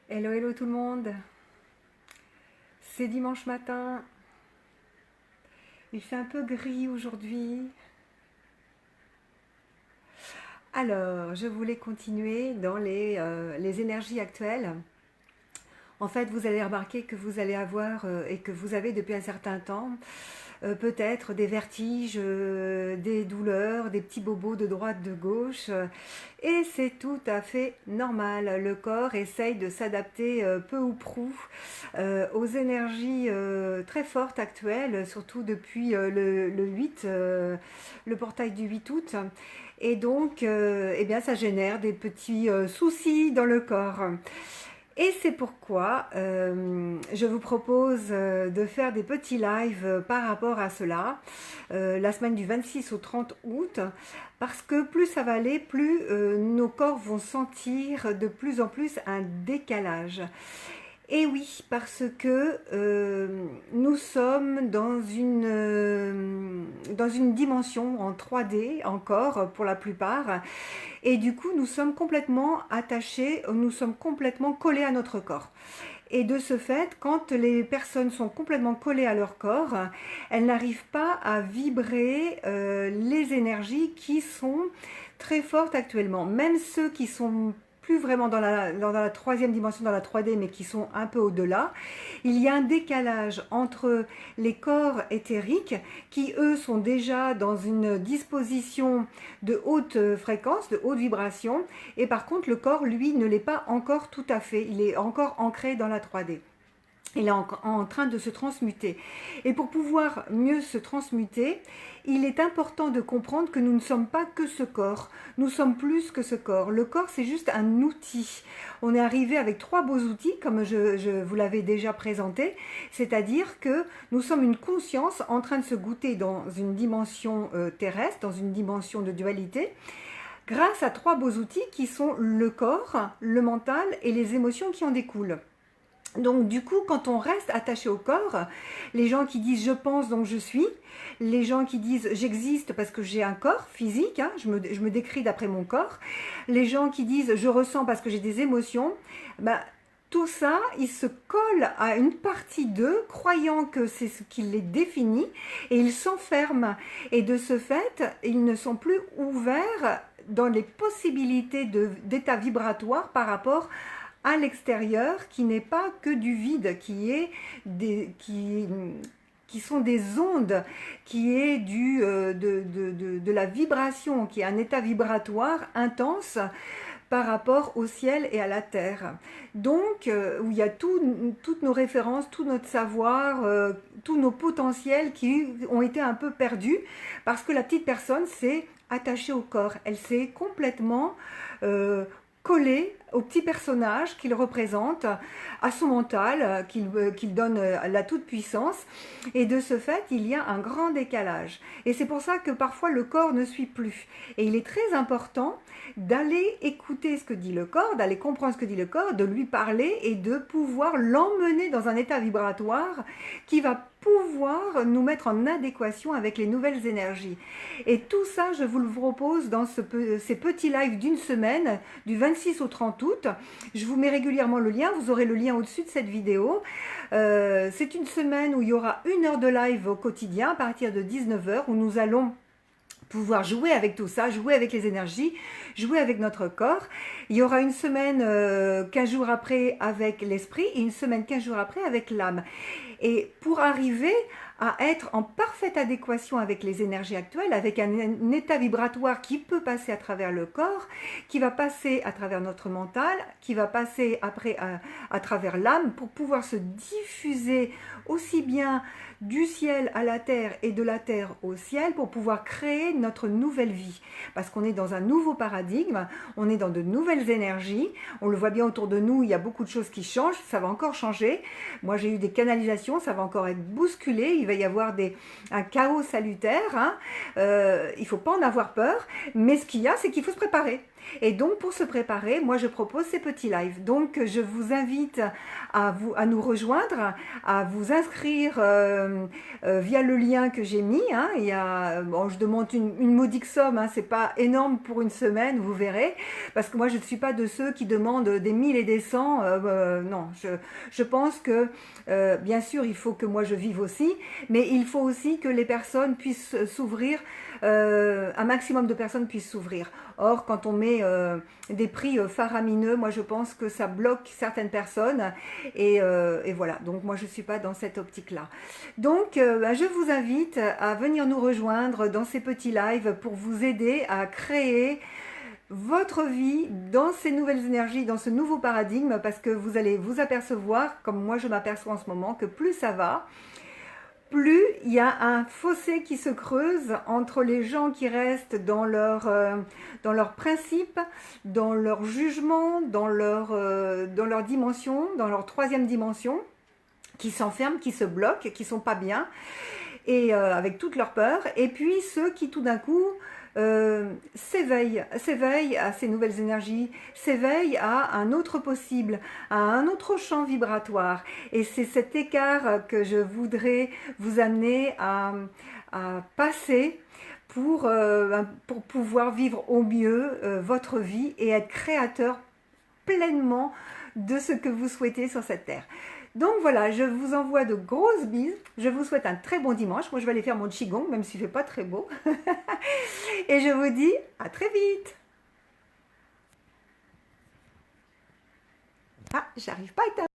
Hello, hello tout le monde. C'est dimanche matin. Il fait un peu gris aujourd'hui. Alors, je voulais continuer dans les énergies actuelles. En fait, vous allez remarquer que vous allez avoir et que vous avez depuis un certain temps peut-être des vertiges, des douleurs, des petits bobos de droite, de gauche. Et c'est tout à fait normal. Le corps essaye de s'adapter peu ou prou aux énergies très fortes actuelles, surtout depuis le 8, le portail du 8 août. Et donc, eh bien, ça génère des petits soucis dans le corps. Et c'est pourquoi je vous propose de faire des petits lives par rapport à cela, la semaine du 26 au 30 août, parce que plus ça va aller, plus nos corps vont sentir de plus en plus un décalage. Et oui, parce que nous sommes dans une dimension en 3D encore pour la plupart, et du coup nous sommes complètement attachés, nous sommes complètement collés à notre corps. Et de ce fait, quand les personnes sont complètement collées à leur corps, elles n'arrivent pas à vibrer les énergies qui sont très fortes actuellement. Même ceux qui sont plus vraiment dans la troisième dimension, dans la 3D, mais qui sont un peu au-delà, il y a un décalage entre les corps éthériques qui, eux, sont déjà dans une disposition de haute fréquence, de haute vibration, et par contre, le corps, lui, ne l'est pas encore tout à fait, il est encore ancré dans la 3D. Il est en train de se transmuter. Et pour pouvoir mieux se transmuter, il est important de comprendre que nous ne sommes pas que ce corps. Nous sommes plus que ce corps. Le corps, c'est juste un outil. On est arrivé avec trois beaux outils, comme je vous l'avais déjà présenté. C'est-à-dire que nous sommes une conscience en train de se goûter dans une dimension terrestre, dans une dimension de dualité, grâce à trois beaux outils qui sont le corps, le mental et les émotions qui en découlent. Donc du coup, quand on reste attaché au corps, les gens qui disent je pense donc je suis, les gens qui disent j'existe parce que j'ai un corps physique, hein, je me décris d'après mon corps, les gens qui disent je ressens parce que j'ai des émotions, bah, tout ça, ils se collent à une partie d'eux, croyant que c'est ce qui les définit, et ils s'enferment. Et de ce fait, ils ne sont plus ouverts dans les possibilités d'état vibratoire par rapport à l'extérieur, qui n'est pas que du vide, qui sont des ondes, qui est de la vibration, qui est un état vibratoire intense par rapport au ciel et à la terre. Donc, où il y a toutes nos références, tout notre savoir, tous nos potentiels qui ont été un peu perdus, parce que la petite personne s'est attachée au corps. Elle s'est complètement collé au petit personnage qu'il représente, à son mental, qu'il donne la toute-puissance. Et de ce fait, il y a un grand décalage. Et c'est pour ça que parfois le corps ne suit plus. Et il est très important d'aller écouter ce que dit le corps, d'aller comprendre ce que dit le corps, de lui parler et de pouvoir l'emmener dans un état vibratoire qui va pouvoir nous mettre en adéquation avec les nouvelles énergies. Et tout ça, je vous le propose dans ces petits lives d'une semaine, du 26 au 30 août. Je vous mets régulièrement le lien, vous aurez le lien au-dessus de cette vidéo. C'est une semaine où il y aura 1 heure de live au quotidien à partir de 19h, où nous allons pouvoir jouer avec tout ça, jouer avec les énergies, jouer avec notre corps. Il y aura une semaine 15 jours après avec l'esprit et une semaine 15 jours après avec l'âme. Et pour arriver à être en parfaite adéquation avec les énergies actuelles, avec un état vibratoire qui peut passer à travers le corps, qui va passer à travers notre mental, qui va passer après à travers l'âme, pour pouvoir se diffuser aussi bien du ciel à la terre et de la terre au ciel, pour pouvoir créer notre nouvelle vie. Parce qu'on est dans un nouveau paradigme, on est dans de nouvelles énergies, on le voit bien autour de nous, il y a beaucoup de choses qui changent, ça va encore changer. Moi j'ai eu des canalisations, ça va encore être bousculé, il va y avoir un chaos salutaire, hein. Il ne faut pas en avoir peur, mais ce qu'il y a, c'est qu'il faut se préparer. Et donc, pour se préparer, moi, je propose ces petits lives. Donc, je vous invite à nous rejoindre, à vous inscrire via le lien que j'ai mis. Hein. Bon, je demande une modique somme, hein, c'est pas énorme pour une semaine, vous verrez, parce que moi, je ne suis pas de ceux qui demandent des 1000 et des 100. Non, je pense que, bien sûr, il faut que moi, je vive aussi, mais il faut aussi que les personnes puissent s'ouvrir, un maximum de personnes puissent s'ouvrir. Or, quand on met des prix faramineux, moi je pense que ça bloque certaines personnes et voilà. Donc moi je ne suis pas dans cette optique-là. Donc je vous invite à venir nous rejoindre dans ces petits lives pour vous aider à créer votre vie dans ces nouvelles énergies, dans ce nouveau paradigme, parce que vous allez vous apercevoir, comme moi je m'aperçois en ce moment, que plus ça va, plus il y a un fossé qui se creuse entre les gens qui restent dans leurs principes, dans leur jugement, dans leur dimension, dans leur troisième dimension, qui s'enferment, qui se bloquent, qui sont pas bien, et avec toute leur peur, et puis ceux qui tout d'un coup s'éveillent à ces nouvelles énergies, s'éveillent à un autre possible, à un autre champ vibratoire. Et c'est cet écart que je voudrais vous amener à passer pour pouvoir vivre au mieux votre vie et être créateur pleinement de ce que vous souhaitez sur cette terre. Donc voilà, je vous envoie de grosses bises. Je vous souhaite un très bon dimanche. Moi, je vais aller faire mon qigong, même s'il ne fait pas très beau. Et je vous dis à très vite. Ah, j'arrive pas à éteindre.